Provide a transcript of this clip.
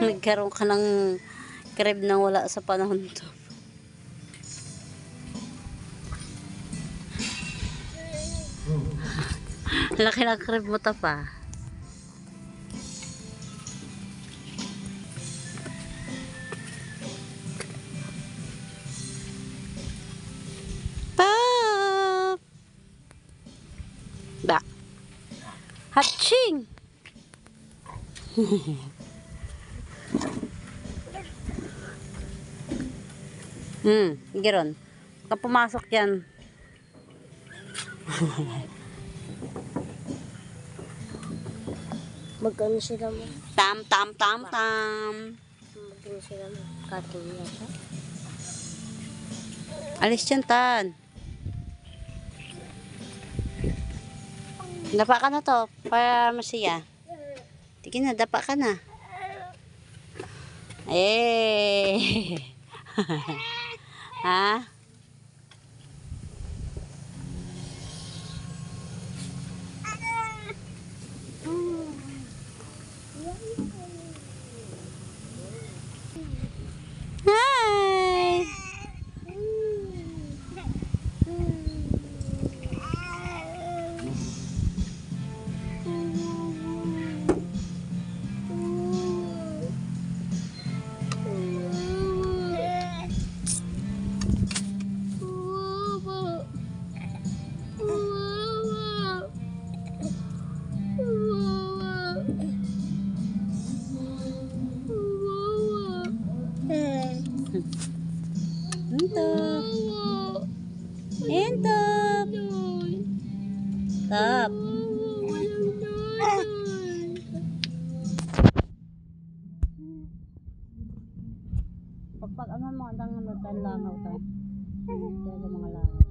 Nagkaroon ka ng crib nang wala sa panahon to. Laki ng crib mo ta pa. Pop! Ba? Hatching! Giron. Kung pumasok yan. Magkano sila mo? Tam. Magkano sila mo? Kating yata. Alis yan, Tan. Dapa ka na to. Para masiya. Tingin na, dapa ka na. Eh. Ha? Hi. Entop. Entop. Top. Pagpag ano mga dang langaw tayo. Mga langaw.